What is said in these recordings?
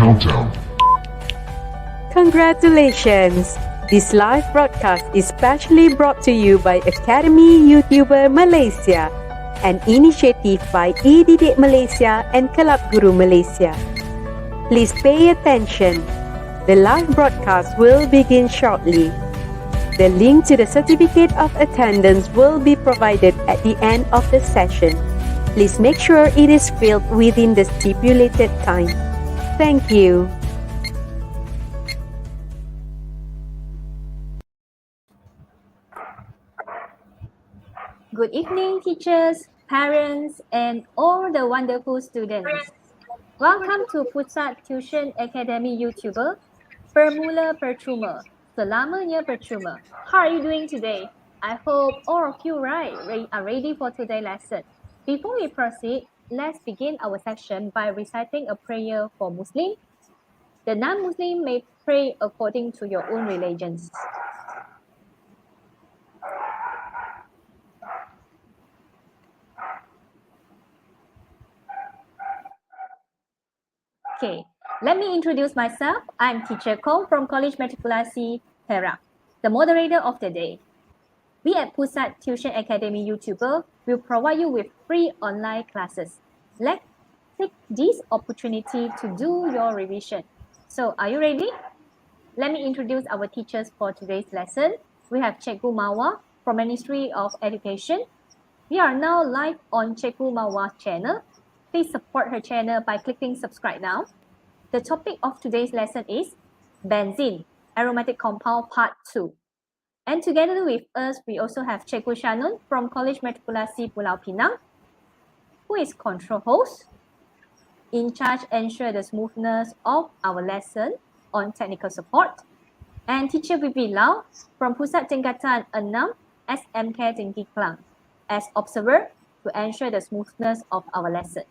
countdown. Congratulations! This live broadcast is specially brought to you by Academy YouTuber Malaysia, an initiative by eDidik Malaysia and Kelab Guru Malaysia. Please pay attention. The live broadcast will begin shortly. The link to the certificate of attendance will be provided at the end of the session. Please make sure it is filled within the stipulated time. Thank you. Good evening, teachers, parents, and all the wonderful students. Welcome to Pusat Tuisyen Academy YouTuber, Permula PERCUMA, Selamanya PERCUMA. How are you doing today? I hope all of you are ready for today's lesson. Before we proceed, let's begin our section by reciting a prayer for Muslims. The non-Muslim may pray according to your own religions. Okay, let me introduce myself. I'm Teacher Kong from College Matrikulasi, Perak, the moderator of the day. We at Pusat Tuisyen Academy YouTuber will provide you with free online classes. Let's take this opportunity to do your revision. So, are you ready? Let me introduce our teachers for today's lesson. We have Cikgu Mawar from Ministry of Education. We are now live on Cikgu Mawar's channel. Please support her channel by clicking subscribe now. The topic of today's lesson is Benzene, Aromatic Compound Part 2. And together with us, we also have Cikgu Shanun from College Matrikulasi Pulau Pinang, who is control host, in charge ensure the smoothness of our lesson on technical support, and Teacher Bibi Lau from Pusat Tingkatan 6 SMK Tinggi Klang as observer to ensure the smoothness of our lesson.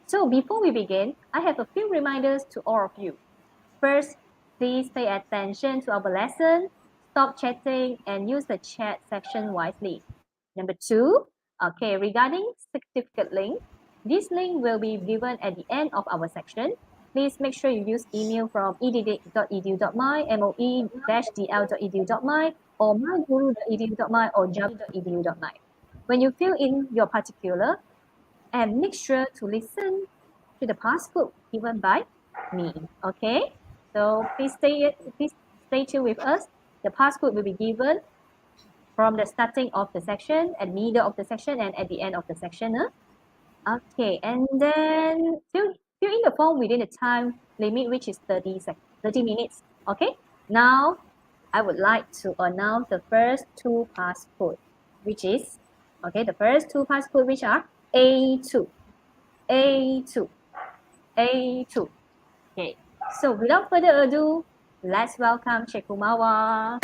So before we begin, I have a few reminders to all of you. First, please pay attention to our lesson, stop chatting, and use the chat section wisely. Number 2, regarding certificate link, this link will be given at the end of our section. Please make sure you use email from edidik.edu.my, moe-dl.edu.my, or myguru.edu.my, or jabi.edu.my. When you fill in your particular, and make sure to listen to the passcode given by me. Okay, so please stay tuned with us. The passcode will be given from the starting of the section, at the middle of the section, and at the end of the section. Okay, and then fill in the form within the time limit, which is 30 minutes. Okay, now I would like to announce the first two passcodes, which is the first two passcodes, which are A2. Okay, so without further ado, let's welcome Cikgu Mawar.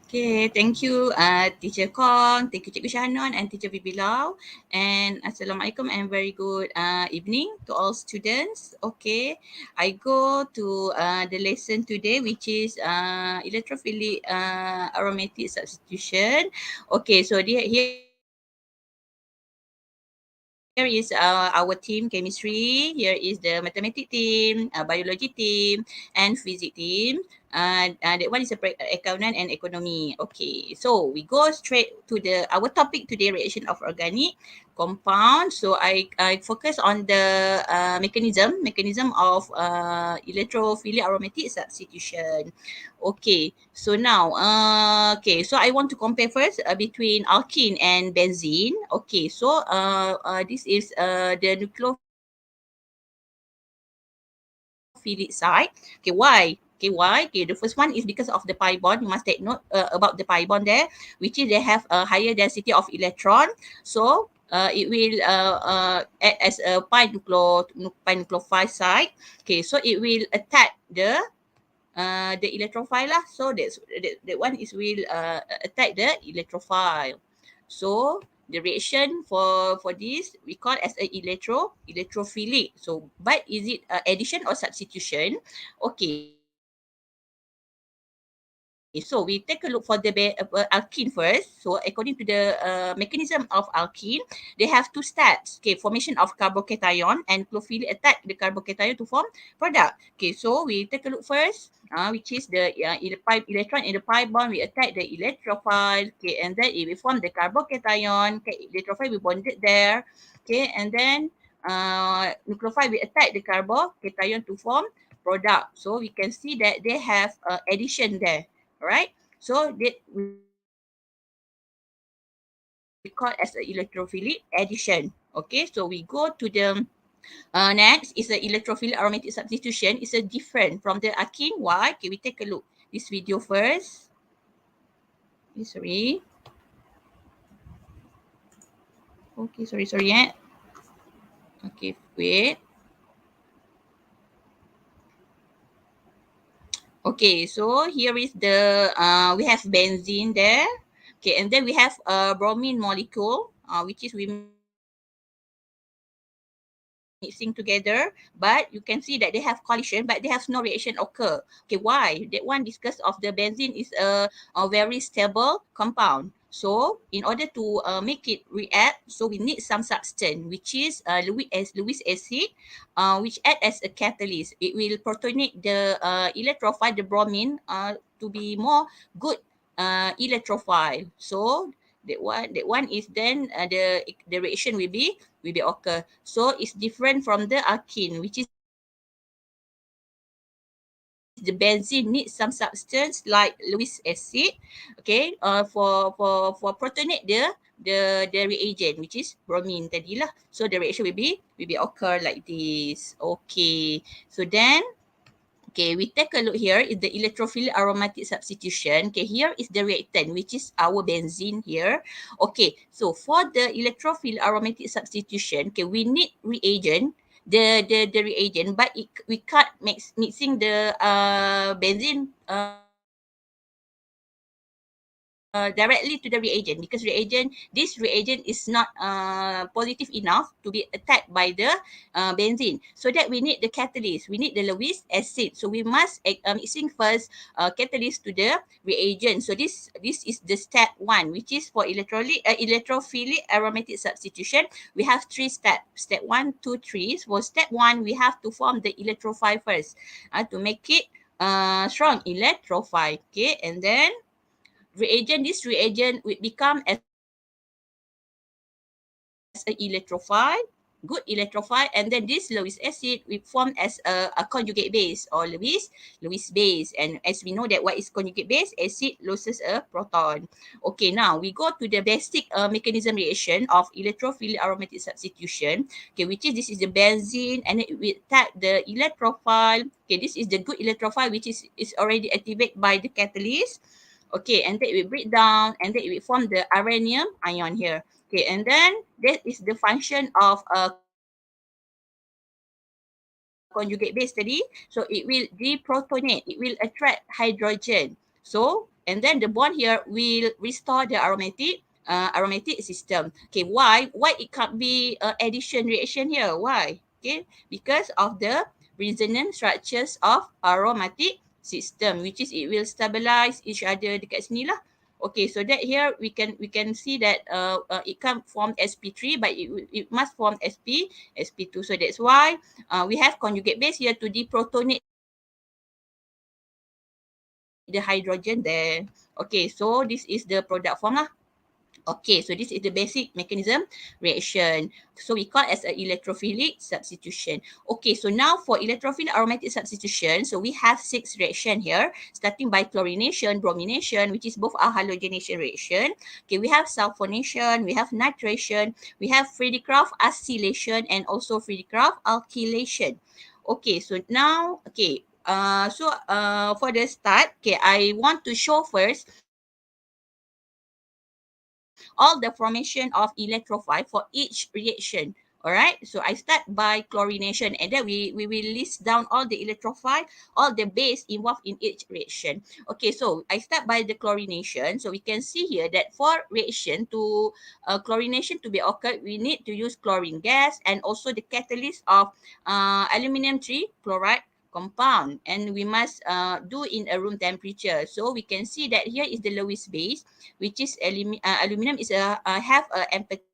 Okay, thank you Teacher Kong, thank you Cikgu Shannon and Teacher Bibi Lau, and Assalamualaikum and very good evening to all students. Okay, I go to the lesson today, which is electrophilic aromatic substitution. Okay, so here is our team chemistry, here is the mathematics team, biology team, and physics team. That one is accountant and economy. Okay, so we go straight to our topic today, reaction of organic compound. So I focus on the mechanism of electrophilic aromatic substitution. Okay, so now so I want to compare first between alkene and benzene. Okay, so this is the nucleophilic side. Okay, why? Okay, the first one is because of the pi bond. You must take note about the pi bond there, which is they have a higher density of electron. So it will act as a pi nucleophile side. Okay, so it will attack the electrophile lah. So that one is will attack the electrophile. So the reaction for this we call as a electrophilic. So but is it addition or substitution? Okay. So we take a look for the alkene first. So according to the mechanism of alkene, they have two steps. Okay, formation of carbocation and chlorophyll attack the carbocation to form product. Okay, so we take a look first, which is the electron in the pi bond. We attack the electrophile. Okay, and then it will form the carbocation. Okay, electrophile will bonded there. Okay, and then nucleophile will attack the carbocation to form product. So we can see that they have addition there. Alright, so that we call as an electrophilic addition. Okay, so we go to the next is the electrophilic aromatic substitution. It's a different from the alkene. Why? Okay, we take a look this video first. Sorry. Okay, sorry. Okay, wait. Okay, so here is the we have benzene there. Okay, and then we have a bromine molecule, which is we mixing together, but you can see that they have collision, but they have no reaction occur. Okay, why? That one discuss of the benzene is a very stable compound. So in order to make it react, so we need some substance, which is Lewis acid, which act as a catalyst. It will protonate the electrophile, the bromine, to be more good electrophile. So that one is then the reaction will be occur. So it's different from the alkene, which is the benzene needs some substance like Lewis acid, okay, for protonate the reagent, which is bromine tadi lah. So the reaction will be occur like this. Okay, so then okay, we take a look here is the electrophilic aromatic substitution. Okay, here is the reactant, which is our benzene here. Okay, so for the electrophilic aromatic substitution, okay, we need reagent, the reagent, but we can't mixing the benzene directly to the reagent, because this reagent is not positive enough to be attacked by the benzene. So that we need the catalyst, we need the Lewis acid. So we must mixing first catalyst to the reagent. So this is the step one, which is for electrophilic aromatic substitution. We have three steps. Step 1, 2, 3. For step 1, we have to form the electrophile first to make it strong electrophile. Okay, and then this reagent will become as an electrophile, good electrophile, and then this Lewis acid will form as a conjugate base or Lewis base. And as we know that what is conjugate base, acid loses a proton. Okay, now we go to the basic mechanism reaction of electrophilic aromatic substitution. Okay, which is this is the benzene, and it will attack the electrophile. Okay, this is the good electrophile, which is already activated by the catalyst. Okay, and then it will break down, and then it will form the uranium ion here. Okay, and then that is the function of a conjugate base tadi. So it will deprotonate, it will attract hydrogen. So, and then the bond here will restore the aromatic system. Okay, why it can't be addition reaction here? Why? Okay, because of the resonance structures of aromatic system, which is it will stabilize each other dekat sini lah. Okay, so that here we can see that it can't form sp3, but it must form sp2. So that's why we have conjugate base here to deprotonate the hydrogen there. Okay, so this is the product form lah. Okay, so this is the basic mechanism reaction. So we call as an electrophilic substitution. Okay, so now for electrophilic aromatic substitution, so we have 6 reaction here, starting by chlorination, bromination, which is both are halogenation reaction. Okay, we have sulfonation, we have nitration, we have Friedrich-Krafft acylation, and also Friedrich-Krafft alkylation. Okay, so now, okay, for the start, okay, I want to show first all the formation of electrophile for each reaction. Alright, so I start by chlorination, and then we will list down all the electrophile, all the base involved in each reaction. Okay, so I start by the chlorination. So we can see here that for reaction to chlorination to be occurred, we need to use chlorine gas and also the catalyst of aluminum trichloride compound, and we must do in a room temperature. So we can see that here is the lowest base, which is aluminum is have a empathy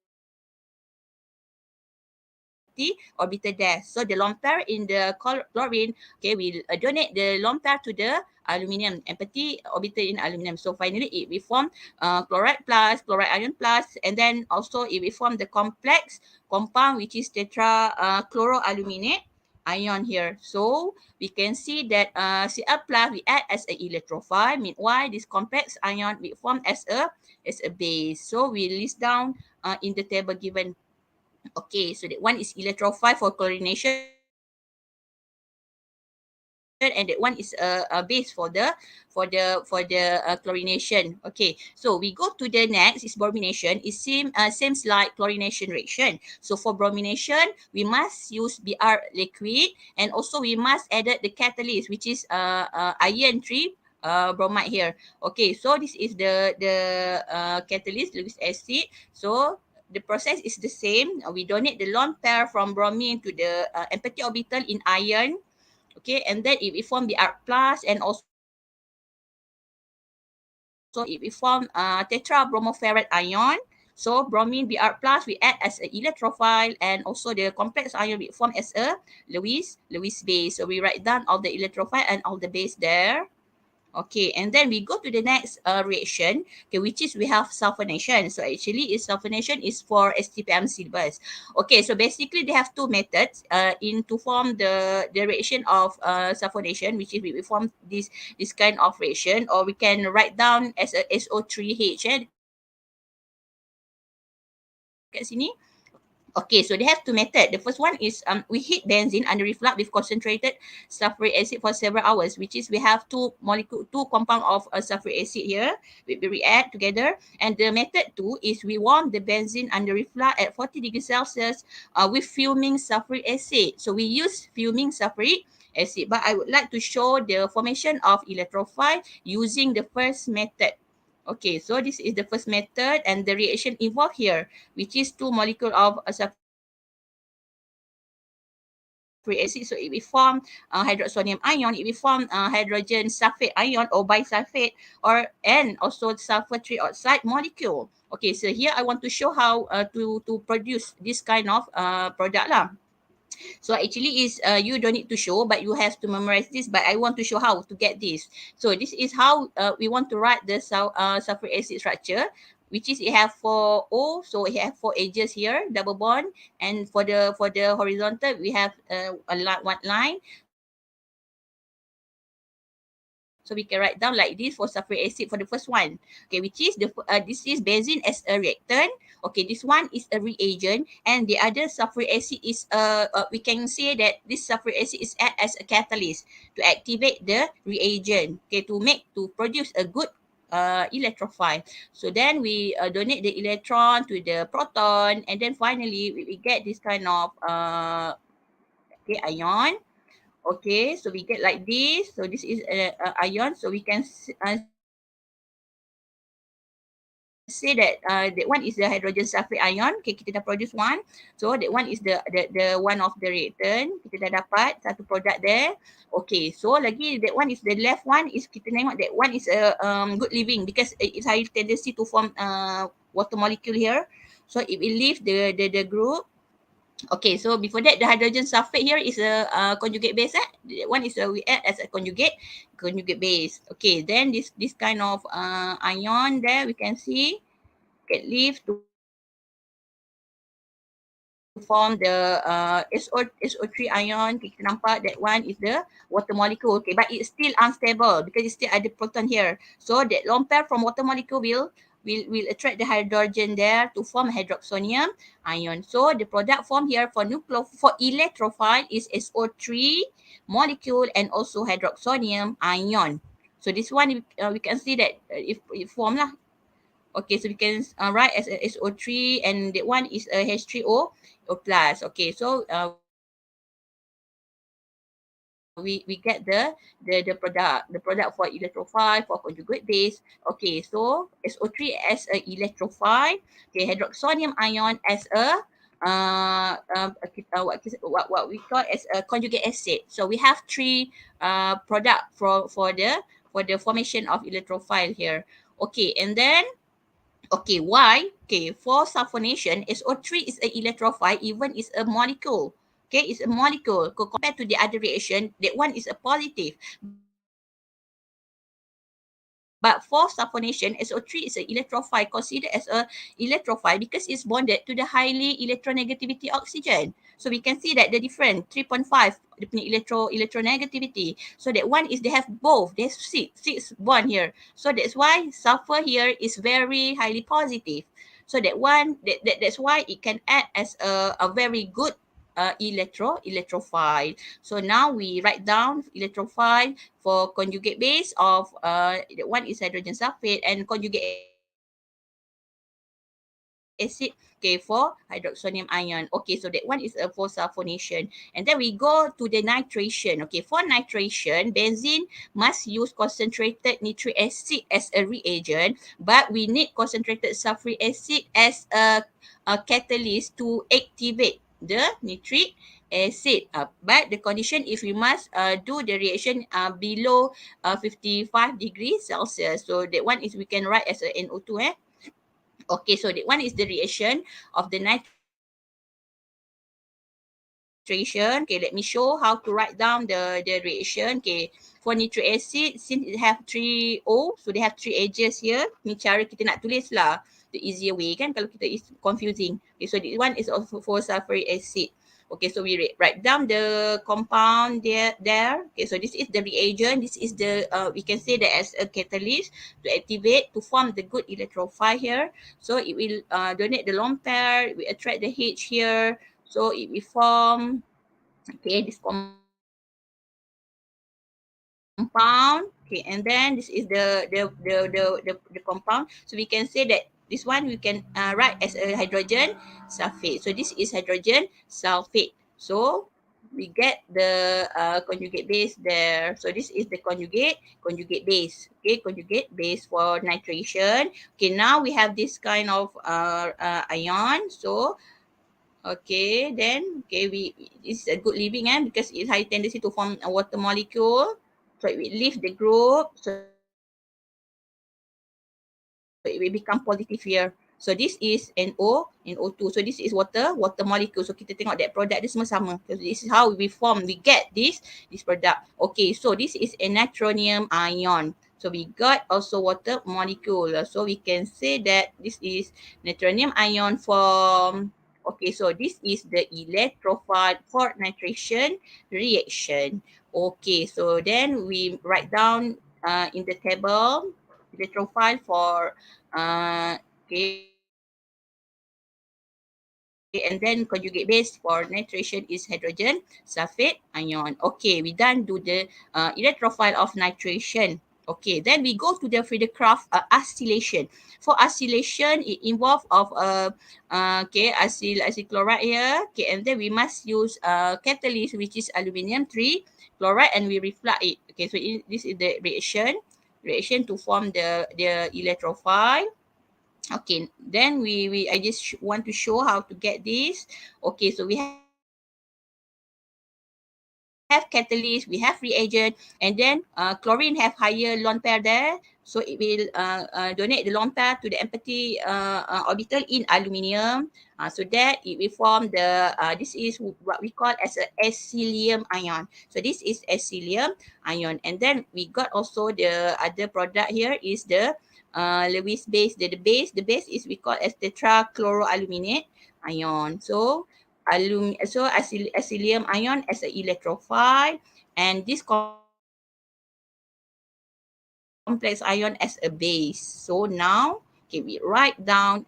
orbital there. So the lone pair in the chlorine, okay, we'll donate the lone pair to the aluminum, empathy orbital in aluminum. So finally it will form chloride plus, chloride ion plus, and then also it will form the complex compound, which is chloroaluminate ion here. So we can see that Cl plus we add as an electrophile. Meanwhile, this complex ion will form as a base. So we list down in the table given. Okay, so that one is electrophile for chlorination, and that one is a base for the chlorination. Okay, so we go to the next is bromination. It seems like chlorination reaction. So for bromination, we must use Br liquid, and also we must add the catalyst, which is iron 3 bromide here. Okay, so this is the catalyst, Lewis acid. So the process is the same. We donate the lone pair from bromine to the empathy orbital in iron. Okay, and then it will form the Br plus, and also it will form tetrabromoferrate ion. So bromine Br plus we add as an electrophile, and also the complex ion will form as a Lewis base. So we write down all the electrophile and all the base there. Okay, and then we go to the next reaction, okay, which is we have sulfonation. So actually, sulfonation is for STPM syllabus. Okay, so basically they have two methods in to form the reaction of sulfonation, which is we form this kind of reaction, or we can write down as a SO3H. Kat sini. Okay, so they have two methods. The first one is we heat benzene under reflux with concentrated sulfuric acid for several hours, which is we have two compound of sulfuric acid here. We react together. And the method two is we warm the benzene under reflux at 40 degrees Celsius with fuming sulfuric acid. So we use fuming sulfuric acid, but I would like to show the formation of electrophile using the first method. Okay, so this is the first method, and the reaction involved here, which is two molecule of sulfuric acid. So it will form hydroxonium ion, it will form hydrogen sulfate ion or bisulfate, and also sulfur trioxide molecule. Okay, so here I want to show how to produce this kind of product lah. So actually is you don't need to show, but you have to memorize this. But I want to show how to get this. So this is how we want to write the sulfuric acid structure, which is it have four O, so it have four edges here, double bond, and for the horizontal we have one line. So we can write down like this for sulfuric acid for the first one. Okay, which is this is benzene as a reactant. Okay, this one is a reagent, and the other sulfuric acid is we can say that this sulfuric acid is act as a catalyst to activate the reagent. Okay, to produce a good electrophile. So then we donate the electron to the proton, and then finally we get this kind of ion. Okay, so we get like this. So this is a ion. So we can say that that one is the hydrogen sulfate ion. Okay, kita dah produce one. So that one is the one of the reactant. Kita dah dapat satu produk there. Okay, so lagi that one is the left one is kita tengok that one is a good living because it's high tendency to form water molecule here. So it will leave the group. Okay, so before that, the hydrogen sulfate here is a conjugate base. One is we add as a conjugate base. Okay, then this kind of ion there we can see get leave to form the SO3 ion. Kita nampak that one is the water molecule. Okay, but it's still unstable because it's still ada proton here. So that lone pair from water molecule will attract the hydrogen there to form hydroxonium ion. So the product form here for electrophile is SO3 molecule and also hydroxonium ion. So this one we can see that if form lah. Okay, so we can write as a SO3, and that one is a H3O plus. Okay, so we get the product for electrophile for conjugate base. Okay, so SO3 as a electrophile, okay, hydroxonium ion as a what we call as a conjugate acid. So we have three product for the formation of electrophile here. Okay, and then okay, why? Okay, for sulfonation, SO3 is an electrophile, even is a molecule. Okay, it's a molecule. Compared to the other reaction, that one is a positive. But for sulfonation, SO3 is an electrophile, considered as a electrophile because it's bonded to the highly electronegativity oxygen. So we can see that the difference 3.5 the punya electronegativity. So that one is they have both. They have six bond here. So that's why sulfur here is very highly positive. So that one that's why it can act as a very good electrophile. So now we write down electrophile for conjugate base of one is hydrogen sulfate and conjugate acid, okay, for hydroxonium ion. Okay, so that one is for sulfonation. And then we go to the nitration. Okay, for nitration, benzene must use concentrated nitric acid as a reagent, but we need concentrated sulfuric acid as a catalyst to activate the nitric acid. But the condition is we must do the reaction below 55 degrees Celsius. So that one is we can write as a NO2. Okay, so that one is the reaction of the nitration. Okay, let me show how to write down the reaction. Okay, for nitric acid, since it have 3O, so they have 3 edges here. Ni cara kita nak tulis lah. The easier way kan kalau kita is confusing. Okay, so this one is also for sulfuric acid. Okay, so we write down the compound there. Okay, so this is the reagent. This is the, we can say that as a catalyst to activate, to form the good electrophile here. So it will donate the lone pair, we attract the H here. So it will form, okay, this compound. Okay, and then this is the compound. So we can say that this one we can write as a hydrogen sulfate. So this is hydrogen sulfate. So we get the conjugate base there. So this is the conjugate base. Okay, conjugate base for nitration. Okay, now we have this kind of ion. So okay, then okay, this is a good leaving because it has tendency to form a water molecule. So it will leave the group. So it will become positive here. So this is NO2. So this is water molecule. So kita tengok that product dia semua sama. So this is how we get this product. Okay, so this is a natronium ion. So we got also water molecule. So we can say that this is natronium ion form. Okay, so this is the electrophile for nitration reaction. Okay, so then we write down in the table electrophile for okay, and then conjugate base for nitration is hydrogen sulfate ion. Okay, we done do the electrophile of nitration. Okay, then we go to the Friedel-Crafts acylation. For acylation, it involve of okay, acyl chloride here. Okay, and then we must use catalyst which is aluminium 3 chloride and we reflux it. Okay, so this is the reaction to form the electrophile. Okay, then I just want to show how to get this. Okay, so we have catalyst, we have reagent, and then chlorine have higher lone pair there. So it will donate the lone pair to the empty orbital in aluminium. So that it will form the, this is what we call as a acylium ion. So this is acylium ion. And then we got also the other product here is the Lewis base. The base is we call as tetrachloroaluminate ion. So acylium ion as an electrophile and this complex ion as a base. So now, okay, we write down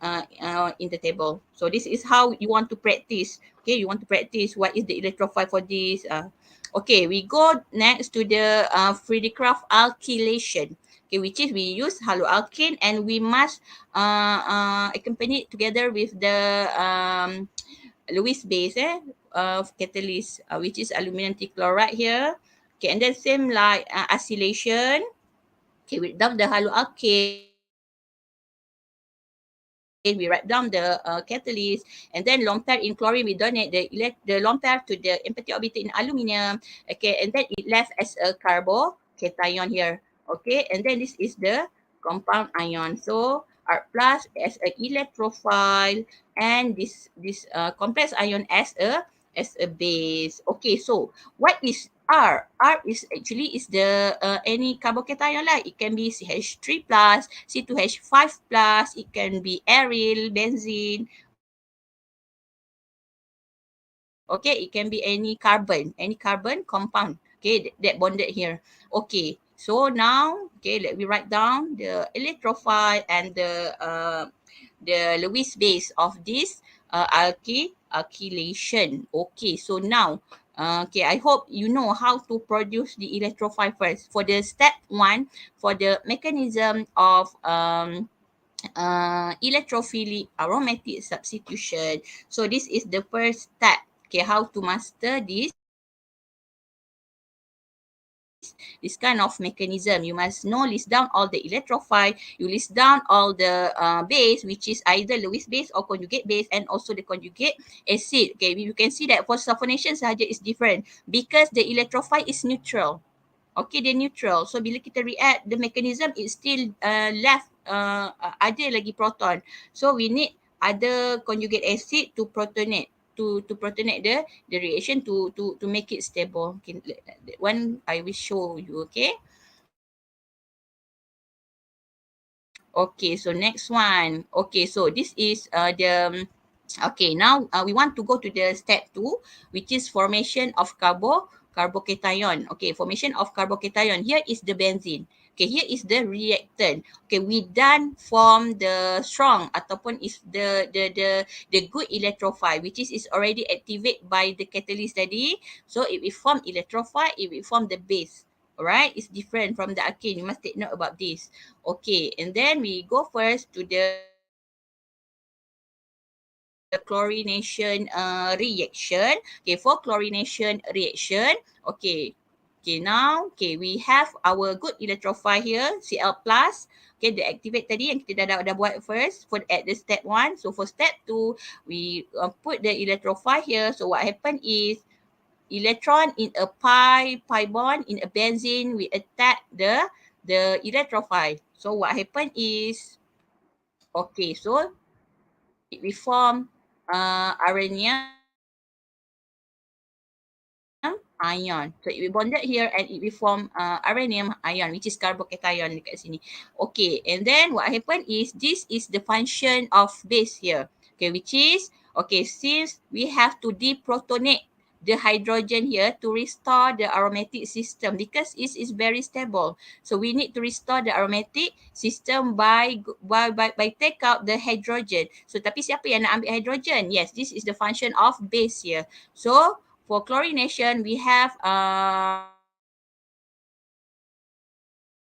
in the table. So this is how you want to practice. Okay, you want to practice what is the electrophile for this. Okay, we go next to the Friedel-Crafts alkylation. Okay, which is we use haloalkane and we must accompany it together with the Lewis base of catalyst, which is aluminum trichloride here. Okay, and then same like acylation. Okay, without the haloalkane, we write down the catalyst, and then lone pair in chlorine, we donate the lone pair to the empathic orbital in aluminium. Okay, and then it left as a carbocation here. Okay, and then this is the compound ion. So R plus as a electrophile, and this complex ion as a base. Okay, so what is R? R is actually is the any carbocation lah. It can be CH3 plus, C2H5 plus. It can be aryl, benzene. Okay, it can be any carbon compound. Okay, that bonded here. Okay, so now, okay, let me write down the electrophile and the Lewis base of this alkylation. Okay, so now, okay, I hope you know how to produce the electrophile first. For the step 1, for the mechanism of electrophilic aromatic substitution. So this is the first step. Okay, how to master this kind of mechanism. You must know, list down all the electrophile, you list down all the base, which is either Lewis base or conjugate base, and also the conjugate acid. Okay, you can see that for sulfonation sahaja is different because the electrophile is neutral. Okay, dia neutral. So bila kita react, the mechanism is still left ada lagi proton. So we need other conjugate acid to protonate to protonate the reaction to make it stable. Okay, that one I will show you. Okay. Okay, so next one. Okay, so this is the okay, now we want to go to the step 2, which is formation of carbocation. Okay, formation of carbocation. Here is the benzene. Okay, here is the reactant. Okay, we done form the strong ataupun is the good electrophile, which is already activated by the catalyst tadi. So it will form electrophile, it will form the base. Alright, it's different from the alkane. You must take note about this. Okay, and then we go first to the chlorination reaction. Okay, for chlorination reaction, okay. Okay, now, okay, we have our good electrophile here, Cl plus. Okay, the activate tadi yang kita dah buat first for at the step 1. So for step 2, we put the electrophile here. So what happen is, electron in a pi bond in a benzene, we attack the electrophile. So what happen is, okay, so it will form uranium ion. So it will bonded here and it will form uranium ion, which is carbocation dekat sini. Okay, and then what happen is, this is the function of base here. Okay, which is, okay, since we have to deprotonate the hydrogen here to restore the aromatic system because it is very stable. So we need to restore the aromatic system by take out the hydrogen. So tapi siapa yang nak ambil hydrogen? Yes, this is the function of base here. So for chlorination, we have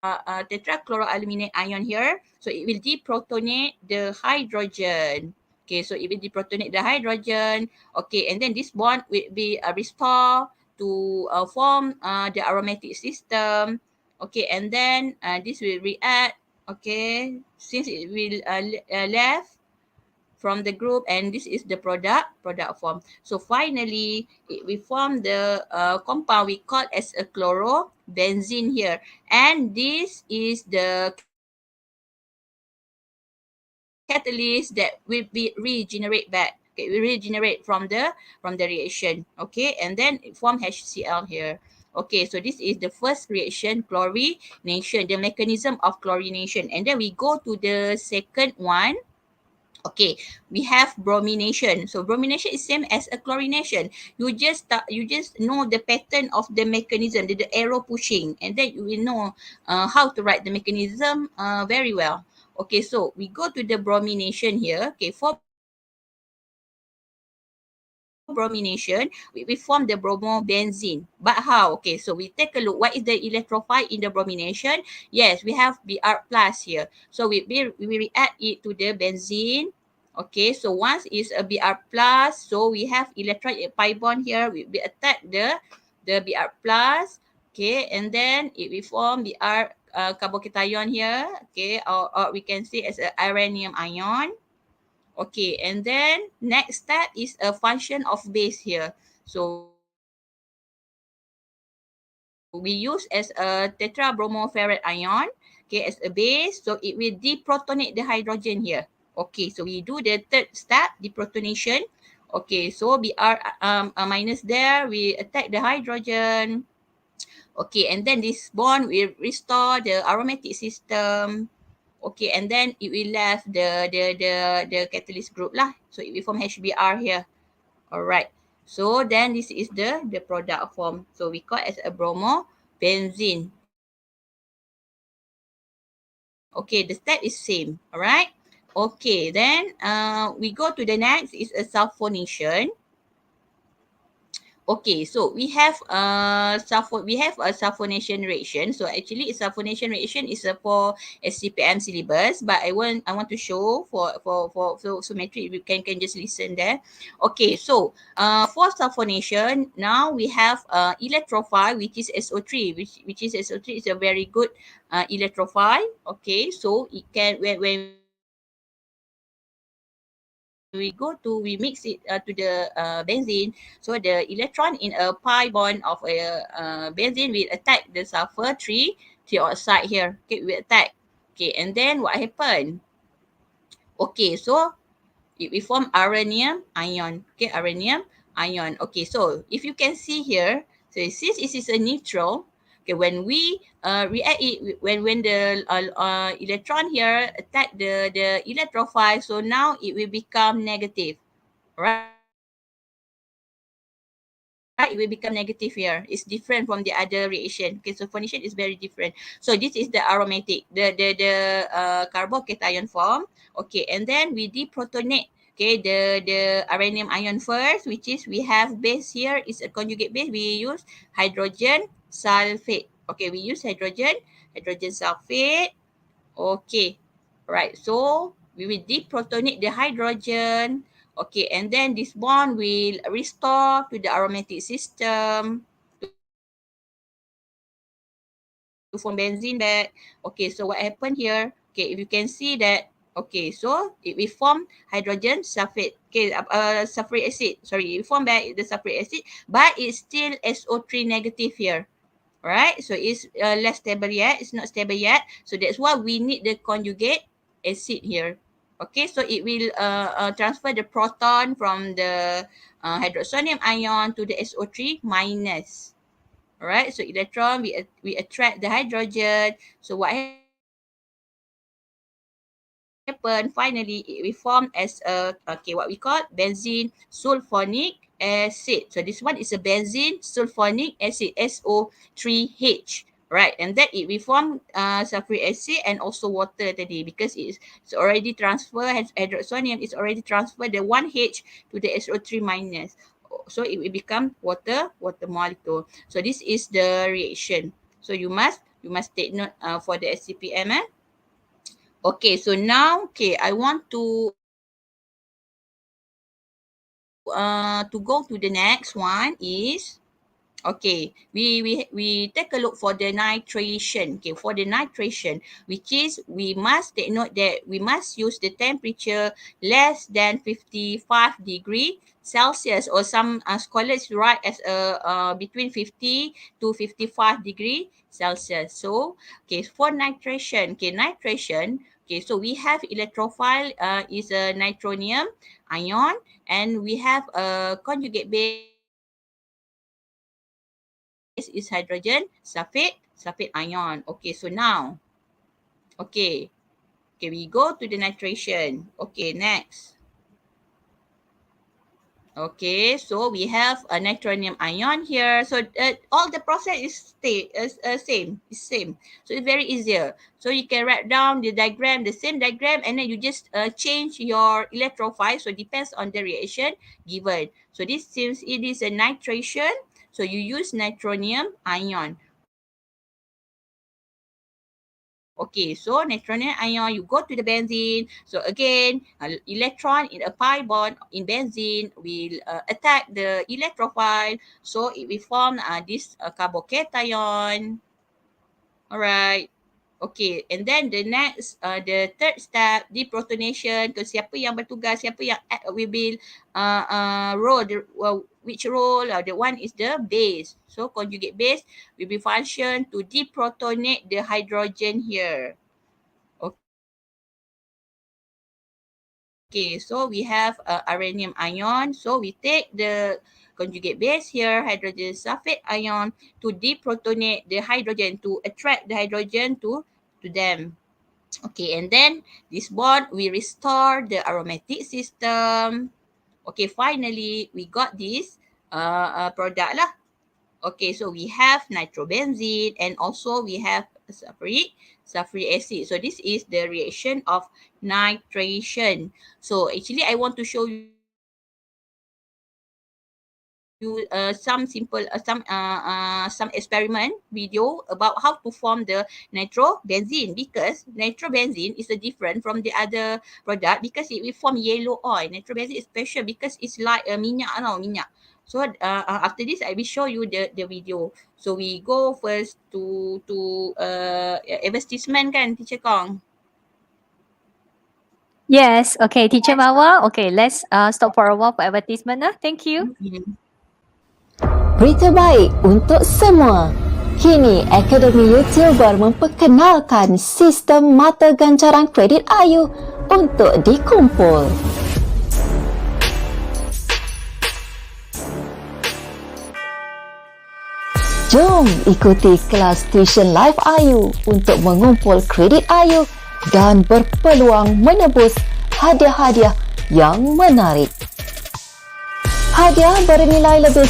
tetrachloroaluminate ion here. So it will deprotonate the hydrogen. Okay, so it will deprotonate the hydrogen. Okay, and then this bond will be restored to form the aromatic system. Okay, and then this will react. Okay, since it will left from the group, and this is the product form. So finally, we form the compound we call as a chlorobenzene here, and this is the catalyst that will be regenerate back. Okay, we regenerate from the reaction. Okay, and then it form HCl here. Okay, so this is the first reaction, chlorination, the mechanism of chlorination, and then we go to the second one. Okay, we have bromination. So bromination is same as a chlorination. You just know the pattern of the mechanism, the arrow pushing, and then you will know how to write the mechanism very well. Okay, so we go to the bromination here. Okay, for bromination, we form the bromobenzene. But how? Okay, so we take a look. What is the electrophile in the bromination? Yes, we have Br plus here. So we react it to the benzene. Okay, so once is a Br plus, so we have electron pi bond here. We attack the Br plus. Okay, and then it will form Br carbocation here. Okay, or we can say as a uranium ion. Okay, and then next step is a function of base here. So we use as a tetrabromoferrate ion, okay, as a base. So it will deprotonate the hydrogen here. Okay, so we do the third step, deprotonation. Okay, so Br minus there, we attack the hydrogen. Okay, and then this bond will restore the aromatic system. Okay, and then it will left the catalyst group lah. So it will form HBr here. Alright. So then this is the product form. So we call it as a bromobenzene. Okay, the step is same. Alright. Okay, then we go to the next is a sulfonation. Okay, so we have a sulfonation reaction. So actually, a sulfonation reaction is for SCPM syllabus, but I want to show so metric you can just listen there. Okay, so for sulfonation, now we have electrophile, which is SO3, which is SO3 is a very good electrophile. Okay, so it can when we mix it to the benzene. So the electron in a pi bond of a benzene will attack the sulfur 3 trioxide here. Okay, will attack. Okay, and then what happened? Okay, so it will form uranium ion. Okay, uranium ion. Okay, so if you can see here, so since it is a neutral, okay, when we react it, when the electron here attack the electrophile, so now it will become negative. Right, it will become negative here. It's different from the other reaction. Okay, so sulfonation is very different. So this is the aromatic, the carbocation form. Okay, and then we deprotonate. Okay, the uranium ion first, which is we have base here is a conjugate base. We use hydrogen sulfate. Okay, we use hydrogen sulfate. Okay, right. So we will deprotonate the hydrogen. Okay, and then this bond will restore to the aromatic system to form benzene back. Okay, so what happened here? Okay, if you can see that, okay, so it will form hydrogen sulfate. Okay, sulfuric acid. Sorry, it will form back the sulfuric acid, but it's still SO3 negative here. Right, so it's less stable yet, it's not stable yet, so that's why we need the conjugate acid here. Okay, so it will transfer the proton from the hydroxonium ion to the SO3 minus. All right, so electron we attract the hydrogen. So what happen finally, it will form as a what we call benzene sulfonic acid. So this one is a benzene sulfonic acid, SO3H, right? And that it will form sulfuric acid and also water tadi, because it's already transferred, hydroxonium is already transferred the 1H to the SO3 minus. So it will become water molecule. So this is the reaction. So you must take note for the SCPM. Okay, so now, okay, I want to go to the next one is, okay, we take a look for the nitration. Okay, for the nitration, which is we must take note that we must use the temperature less than 55 degree Celsius, or some scholars write as between 50 to 55 degree Celsius. So, okay, for nitration, okay, so we have electrophile is a nitronium ion, and we have a conjugate base is hydrogen sulfate ion. Okay, so now, okay, we go to the nitration. Okay, next. Okay, so we have a nitronium ion here. So all the process is same. So it's very easier. So you can write down the diagram, the same diagram, and then you just change your electrophile. So it depends on the reaction given. So this, since it is a nitration, so you use nitronium ion. Okay, so nitronium ion, you go to the benzene. So again, electron in a pi bond in benzene will attack the electrophile. So it will form this carbocation. All right. Okay, and then the next, the third step, deprotonation. So siapa yang bertugas, siapa yang will be role, which role? The one is the base. So conjugate base will be function to deprotonate the hydrogen here. Okay, so we have uranium ion. So we take the conjugate base here, hydrogen sulfate ion, to deprotonate the hydrogen, to attract the hydrogen to them. Okay, and then this bond, we restore the aromatic system. Okay, finally, we got this product lah. Okay, so we have nitrobenzene and also we have sulfuric acid. So this is the reaction of nitration. So actually I want to show you some simple some experiment video about how to form the nitrobenzene, because nitrobenzene is a different from the other product because it will form yellow oil. Nitrobenzene is special because it's like a minyak. So after this I will show you the video. So we go first to advertisement kan, Teacher Kong? Yes, okay, Teacher Mawar. Okay, let's stop for a while for advertisement. Thank you. Berita baik untuk semua. Kini Akademi YouTuber memperkenalkan sistem mata ganjaran kredit AYU untuk dikumpul. Jom ikuti kelas tuition live AYU untuk mengumpul kredit AYU dan berpeluang menebus hadiah-hadiah yang menarik. Hadiah bernilai lebih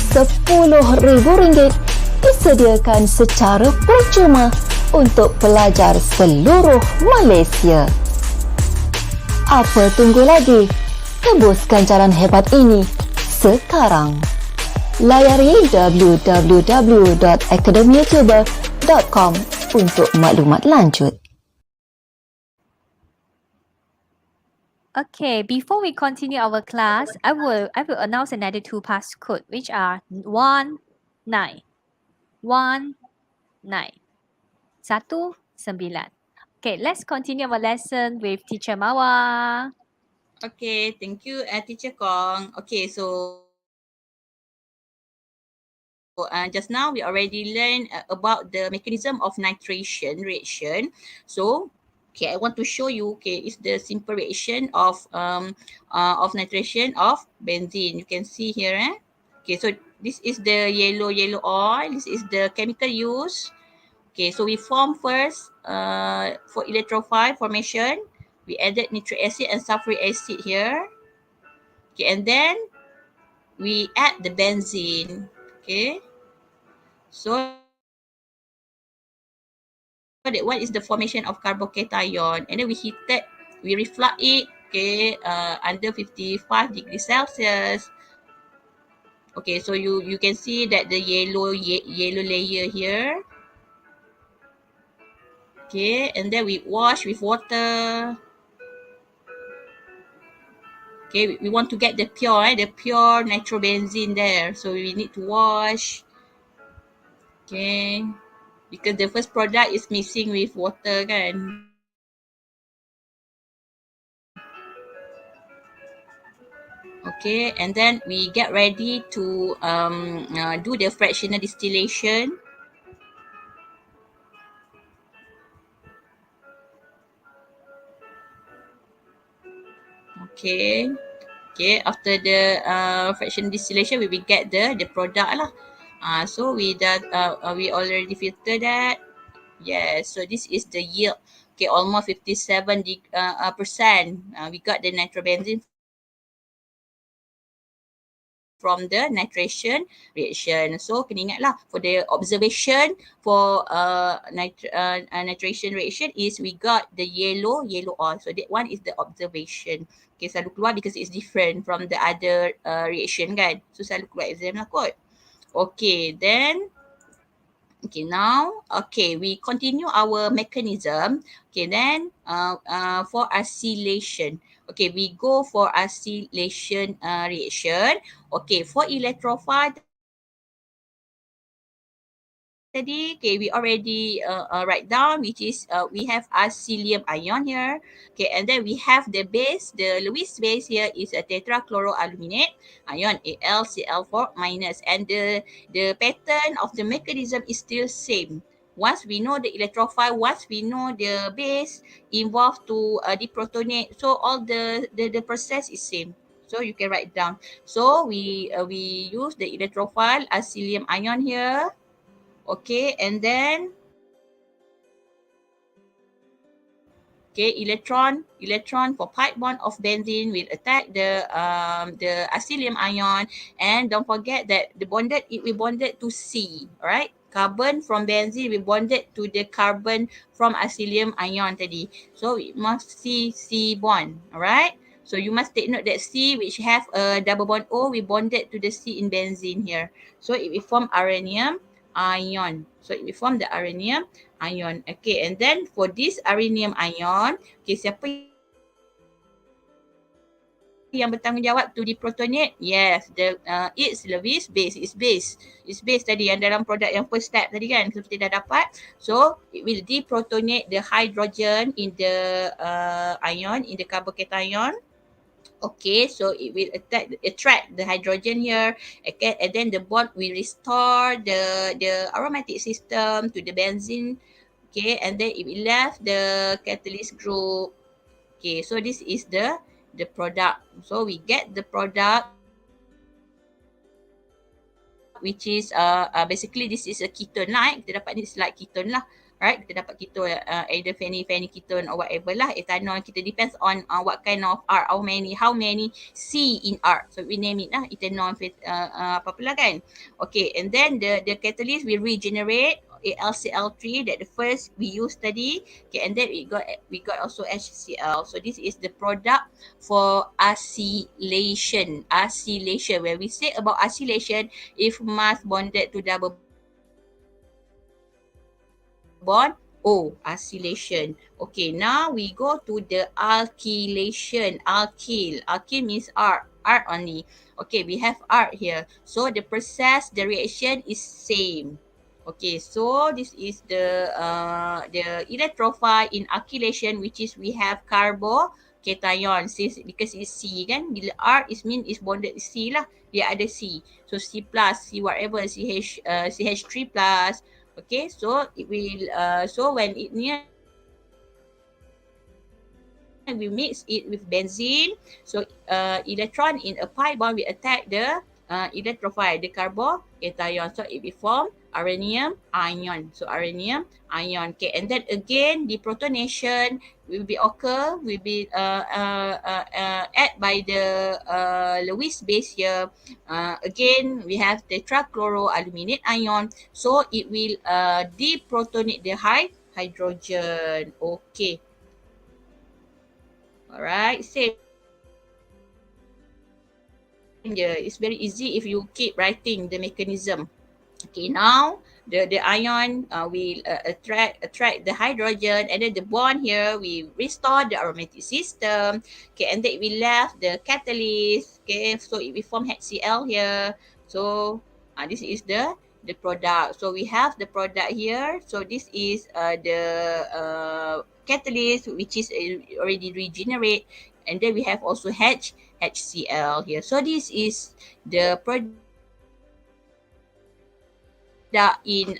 RM10,000 disediakan secara percuma untuk pelajar seluruh Malaysia. Apa tunggu lagi? Tebus ganjaran hebat ini sekarang. Layari www.academyyoutuber.com untuk maklumat lanjut. Okay, before we continue our class, I will announce another two passcode, which are 19. 19. 19. Okay, let's continue our lesson with Teacher Mawar. Okay, thank you, Teacher Kong. Okay, so just now we already learned about the mechanism of nitration reaction. So, okay, I want to show you. Okay, is the simple reaction of nitration of benzene. You can see here. Okay, so this is the yellow oil. This is the chemical used. Okay, so we form first for electrophile formation. We added nitric acid and sulfuric acid here. Okay, and then we add the benzene. Okay, so that one is the formation of carbocation, and then we heated, we reflux it, okay, under 55 degrees Celsius. Okay, so you can see that the yellow layer here. Okay, and then we wash with water. Okay, we want to get the pure nitrobenzene there. So we need to wash. Okay, because the first product is mixing with water kan. Okay, and then we get ready to do the fractional distillation. Okay, after the fractional distillation, we will get the product lah. So we already filter that. Yes, so this is the yield. Okay, almost 57%. We got the nitrobenzene from the nitration reaction. So kena ingat lah, for the observation for nitration reaction is we got the yellow oil. So that one is the observation. Okay, selalu keluar because it's different from the other reaction kan. So selalu keluar exam lah kot. Okay, then okay, now, okay, we continue our mechanism. Okay, then for acylation. Okay, we go for acylation reaction. Okay, for electrophile, tadi, okay, we already write down, which is we have acylium ion here. Okay, and then we have the base, the Lewis base here is a tetrachloroaluminate ion, AlCl4 minus, and the pattern of the mechanism is still same. Once we know the electrophile, once we know the base involved to deprotonate, so all the process is same. So you can write down. So we use the electrophile acylium ion here. Okay, and then electron for pi bond of benzene will attack the acylium ion, and don't forget that we bonded to C, alright? Carbon from benzene we bonded to the carbon from acylium ion tadi. So it must C bond, alright? So you must take note that C, which have a double bond O, we bonded to the C in benzene here. So it will form uranium ion. So it will form the uranium ion. Okay, and then for this uranium ion, okay, siapa yang bertanggungjawab to deprotonate? Yes, it's Lewis base. It's base tadi yang dalam produk yang first step tadi kan, seperti dah dapat. So it will deprotonate the hydrogen in the ion, in the carbocation. Okay, so it will attract the hydrogen here. Okay, and then the bond will restore the aromatic system to the benzene. Okay, and then it will left the catalyst group. Okay, so this is the product. So we get the product, which is basically this is a ketone lah. Kita dapat ni like ketone lah. Right, kita dapat ketone, either phenylketone or whatever lah. Ethanol, kita depends on what kind of R, how many C in R. So we name it lah, ethanol, apa-apa lah kan. Okay, and then the catalyst will regenerate AlCl3 that the first we used tadi. Okay, and then we got also HCl. So this is the product for acylation. When we say about acylation, if mass bonded to double bond O, acylation. Okay, now we go to the alkylation. Alkyl means R only. Okay, we have R here. So the process, the reaction is same. Okay, so this is the electrophile in alkylation, which is we have carbocation, because it's C kan. Bila R is bonded C lah, dia ada C. So C plus, C whatever, CH3 plus. Okay, so it will so when it near we mix it with benzene, so electron in a pi bond will attack the electrophile, the carbocation, so it will form uranium ion. So uranium ion. Okay, and then again the protonation will be add by the Lewis base here. Again we have tetrachloroaluminate ion, so it will deprotonate the hydrogen. Okay, alright, same. It's very easy if you keep writing the mechanism. Okay, now the ion will attract the hydrogen, and then the bond here we restore the aromatic system. Okay, and then we left the catalyst. Okay, so it will form HCl here. So this is the product. So we have the product here. So this is the catalyst, which is already regenerate, and then we have also HCl here. So this is the product in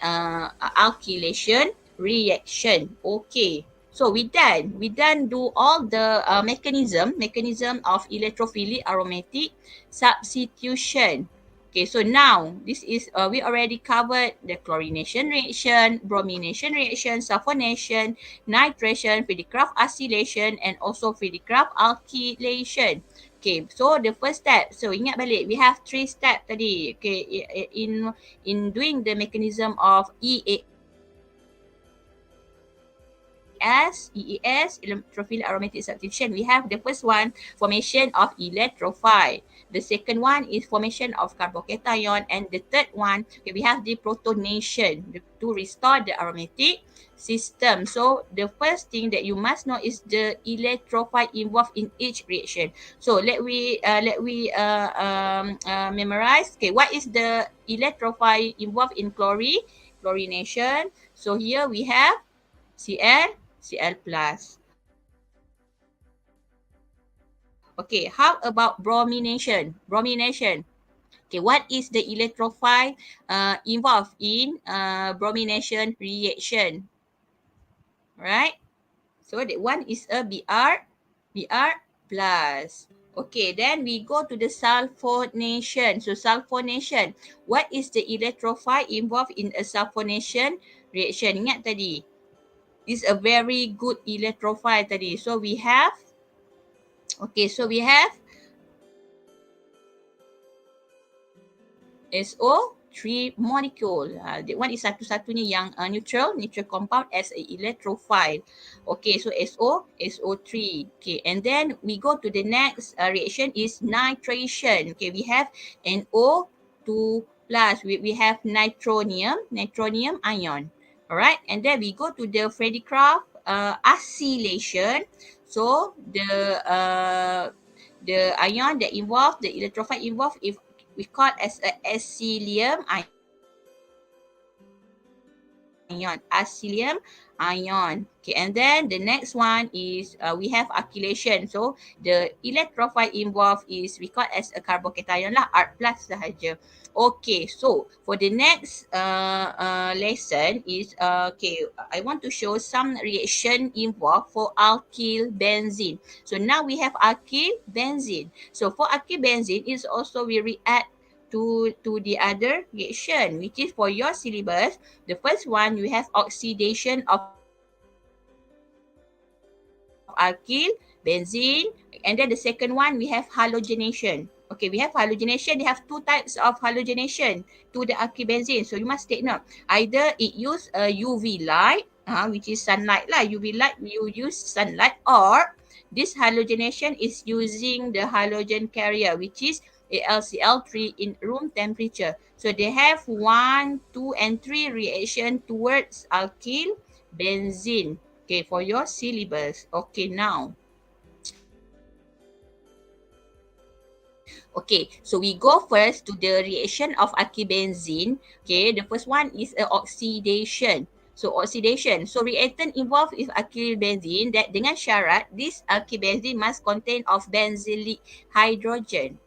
alkylation reaction. Okay, so we done do all the mechanism of electrophilic aromatic substitution. Okay, so now this is we already covered the chlorination reaction, bromination reaction, sulfonation, nitration, Friedrich-Krafft acylation, and also Friedrich-Krafft alkylation. Okay, so the first step, so ingat balik, we have 3 steps tadi. Okay, in doing the mechanism of EES, electrophilic aromatic substitution, we have the first one, formation of electrophile. The second one is formation of carbocation, and the third one, okay, we have the protonation to restore the aromatic system. So the first thing that you must know is the electrophile involved in each reaction. So let we memorize. Okay, what is the electrophile involved in chlorine? chlorination. So here we have Cl, Cl plus. Okay, how about bromination? Bromination. Okay, what is the electrophile involved in bromination reaction? Right? So that one is a Br plus. Okay, then we go to the sulfonation. So sulfonation, what is the electrophile involved in a sulfonation reaction? Ingat tadi, this is a very good electrophile tadi. So we have, okay, so we have SO3 molecule. That one is satu-satunya yang neutral compound as a electrophile. Okay, so SO3. Okay, and then we go to the next reaction is nitration. Okay, we have NO2 plus. We have nitronium ion. Alright, and then we go to the Freddy-Kraft acylation. So the ion that involved, the electrophile involved, if we call as a acylium ion. Okay, and then the next one is we have alkylation. So the electrophile involved is we call as a carbocation lah, Art plus sahaja. Okay, so for the next lesson is okay, I want to show some reaction involved for alkyl benzene. So now we have alkyl benzene. So for alkyl benzene is also we react to the other reaction, which is for your syllabus. The first one, you have oxidation of alkyl benzene, and then the second one we have halogenation. Okay, we have halogenation. They have two types of halogenation to the alkyl benzene. So you must take note. Either it use a UV light, which is sunlight lah. UV light, you use sunlight, or this halogenation is using the halogen carrier, which is AlCl3 in room temperature. So they have 1, 2, and 3 reaction towards alkyl benzene. Okay, for your syllabus. Okay, now. Okay, so we go first to the reaction of alkyl benzene. Okay, the first one is oxidation. So oxidation. So reactant involved with alkyl benzene that dengan syarat this alkyl benzene must contain of benzylic hydrogen.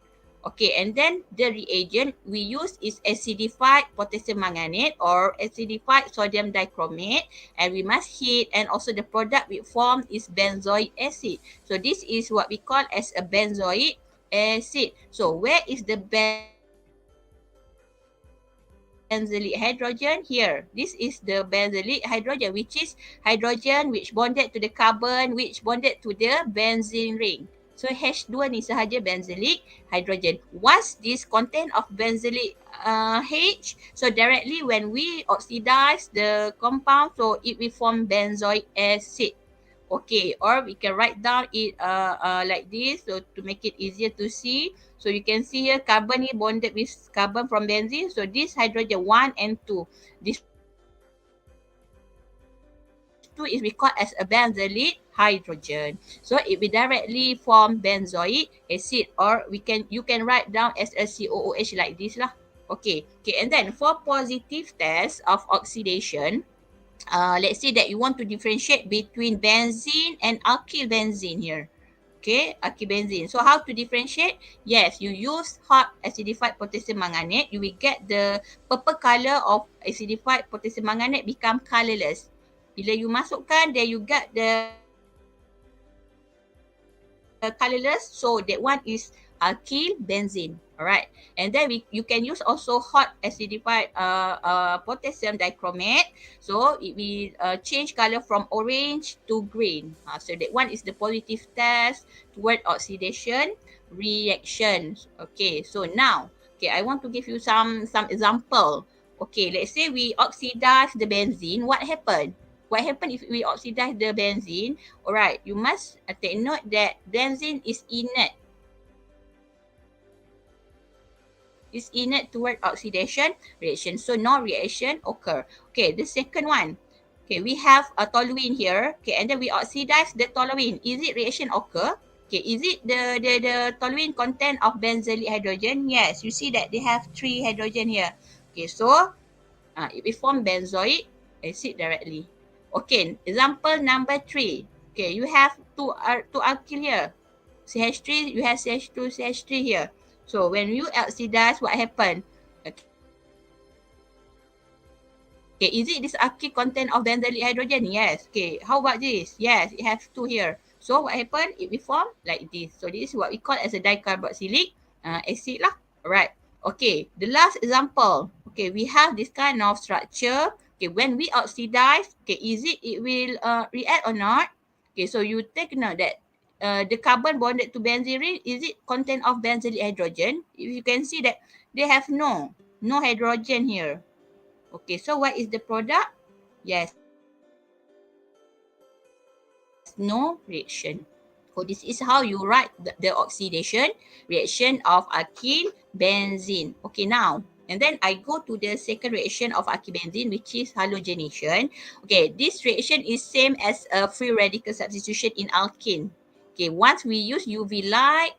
Okay, and then the reagent we use is acidified potassium manganate or acidified sodium dichromate, and we must heat, and also the product we form is benzoic acid. So this is what we call as a benzoic acid. So where is the benzylic hydrogen? Here. This is the benzylic hydrogen, which is hydrogen which bonded to the carbon which bonded to the benzene ring. So H2 ni sahaja benzylic hydrogen. What's this content of benzylic H? So directly when we oxidize the compound, so it will form benzoic acid. Okay, or we can write down it like this, so to make it easier to see. So you can see here carbon ni bonded with carbon from benzene. So this hydrogen 1 and 2. This 2 is we call as a benzylic hydrogen. So it will directly form benzoic acid, or you can write down as a COOH like this lah. Okay, and then for positive test of oxidation, let's say that you want to differentiate between benzene and alkyl benzene here. Okay, alkyl benzene. So how to differentiate? Yes, you use hot acidified potassium manganate. You will get the purple color of acidified potassium manganate become colorless. Bila you masukkan, then you get the colorless. So that one is alkyl benzene. Alright, and then you can use also hot acidified potassium dichromate. So it will change color from orange to green. So that one is the positive test toward oxidation reactions. Okay, so now, I want to give you some example. Okay, let's say we oxidize the benzene. What happened? What happens if we oxidize the benzene? Alright, you must take note that benzene is inert. Is inert toward oxidation reaction. So no reaction occur. Okay, the second one. Okay, we have a toluene here. Okay, and then we oxidize the toluene. Is it reaction occur? Okay, is it the toluene content of benzylic hydrogen? Yes, you see that they have 3 hydrogen here. Okay, so It will form benzoic acid directly. Okay, example number 3. Okay, you have two alkyl here. CH3, you have CH2, CH3 here. So when you oxidize, what happen? Okay, is it this alkyl content of benzylic hydrogen? Yes. Okay, how about this? Yes, it has 2 here. So what happened? It will form like this. So this is what we call as a dicarboxylic acid lah. Alright. Okay, the last example. Okay, we have this kind of structure. Okay, when we oxidize, okay, it will react or not? Okay, so you take note that the carbon bonded to benzene ring, is it content of benzylic hydrogen? If you can see that they have no hydrogen here. Okay, so what is the product? Yes, no reaction. So this is how you write the oxidation reaction of alkyl benzene. Okay, now, and then I go to the second reaction of alkyl benzene, which is halogenation. Okay, this reaction is same as a free radical substitution in alkene. Okay, once we use UV light,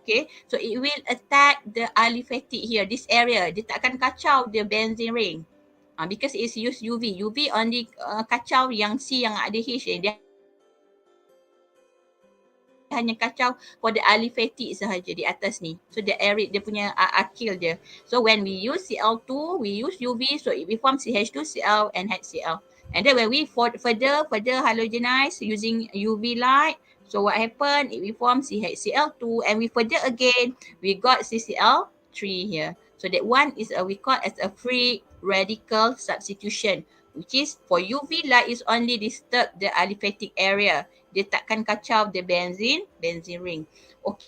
okay, so it will attack the aliphatic here, this area. Dia tak akan kacau the benzene ring. Because it's use UV. UV only kacau yang C yang ada H. Dia hanya kacau for the aliphatic sahaja di atas ni. So the arid dia punya alkyl dia. So when we use Cl2, we use UV, so it will form CH2Cl and HCl. And then when we further halogenize using UV light, so what happened? It will form CHCl2, and we further again, we got CCl3 here. So that one is we call as a free radical substitution, which is for UV light is only disturb the aliphatic area. Dia takkan kacau the benzene ring. Okay.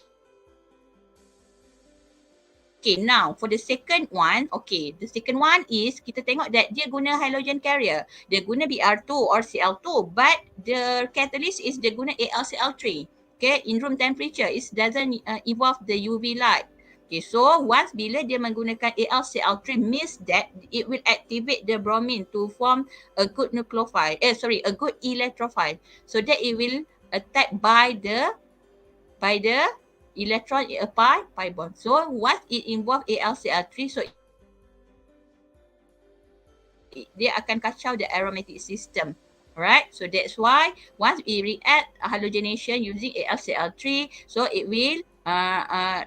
Okay, now for the second one, okay, the second one is kita tengok that dia guna halogen carrier. Dia guna Br2 or Cl2, but the catalyst is dia guna AlCl3. Okay, in room temperature, it doesn't involve the UV light. Okay, so once bila dia menggunakan AlCl3 means that it will activate the bromine to form a good nucleophile, a good electrophile. So that it will attack by the electron in a pi bond. So once it involve AlCl3, so dia akan kacau the aromatic system. Alright, so that's why once we react halogenation using AlCl3, so it will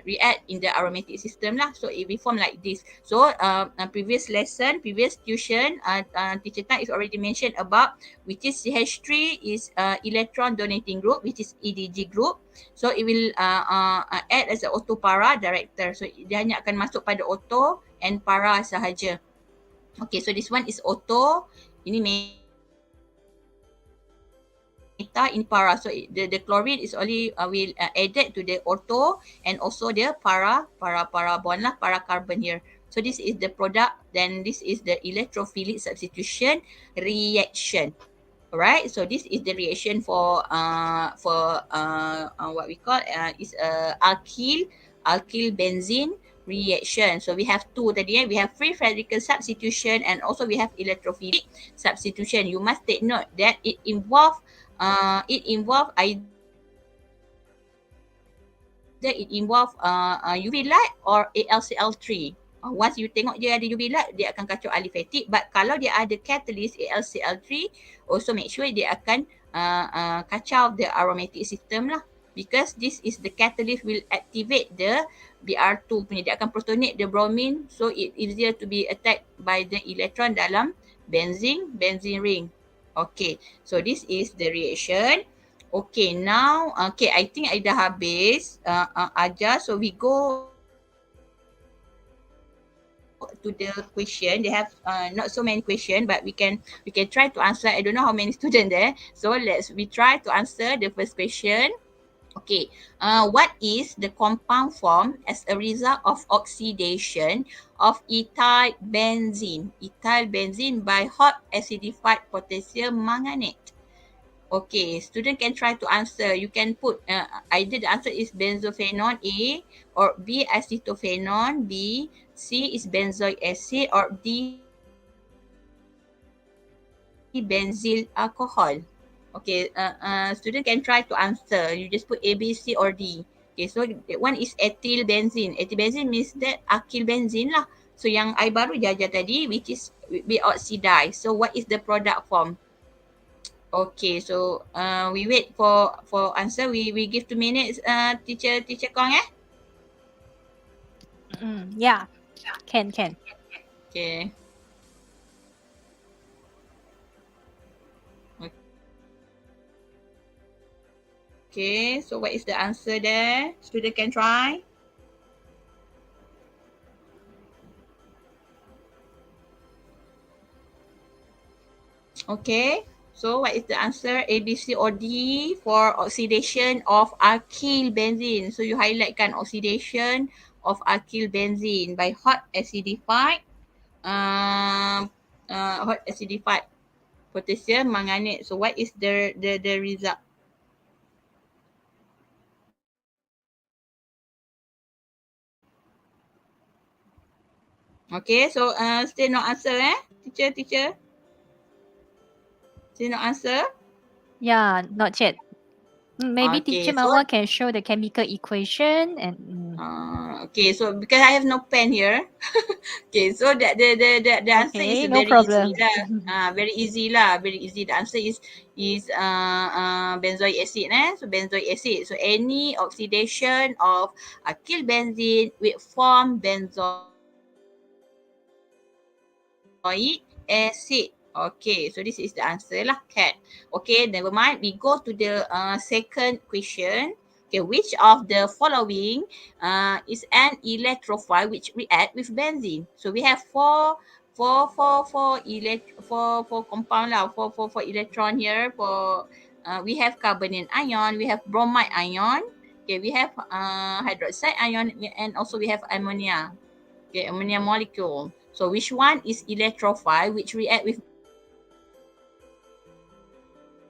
react in the aromatic system lah. So it will form like this. So previous tuition, teacher Tan is already mentioned about which is CH3 is electron donating group, which is EDG group. So it will act as a auto para director. So dia hanya akan masuk pada auto and para sahaja. Okay, so this one is auto. Ini meta in para. So the chlorine is only will added to the auto and also the para bond lah, para carbon here. So this is the product. Then this is the electrophilic substitution reaction. Alright, so this is the reaction for what we call is alkyl benzene reaction. So we have two tadi. We have free radical substitution and also we have electrophilic substitution. You must take note that it involve UV light or AlCl3. Once you tengok dia ada UV light, dia akan kacau aliphatic. But kalau dia ada catalyst AlCl3, also make sure dia akan kacau the aromatic system lah. Because this is the catalyst will activate the Br2 punya. Dia akan protonate the bromine, so it easier to be attacked by the electron dalam benzene ring. Okay, so this is the reaction. Okay, now, okay, I think I dah habis ajar. So we go to the question. They have not so many questions, but we can try to answer. I don't know how many students there. So we try to answer the first question. Okay, what is the compound form as a result of oxidation of ethyl benzene? Ethyl benzene by hot acidified potassium manganate. Okay, student can try to answer. You can put either the answer is benzophenone A, or B acetophenone B, C is benzoic acid, or D benzyl alcohol. Okay, student can try to answer. You just put A, B, C or D. Okay, so that one is ethyl benzene. Ethyl benzene means that alkyl benzene lah. So yang I baru je ajar tadi, which is we oxidize. So what is the product form? Okay, so we wait for answer. We give 2 minutes, teacher Kong Yeah, can. Okay. Okay, so what is the answer there? Student can try. Okay, so what is the answer? A, B, C or D for oxidation of alkyl benzene. So you highlightkan oxidation of alkyl benzene by hot acidified potassium manganate. So what is the result? Okay, so still no answer teacher? Still no answer? Yeah, not yet. Maybe Okay, Teacher so Mawar can show the chemical equation and okay, so because I have no pen here, okay, so the answer is okay, no very easy problem. lah. Very easy lah, very easy. The answer is benzoic acid So benzoic acid. So any oxidation of alkyl benzene will form benzoic acid. Okay, so this is the answer lah, cat. Okay, never mind. We go to the second question. Okay, which of the following is an electrophile which react with benzene? So we have four compound lah, four electron here. We have carbonyl ion, we have bromide ion, okay, we have hydroxide ion, and also we have ammonia. Okay, ammonia molecule. So which one is electrophile which react with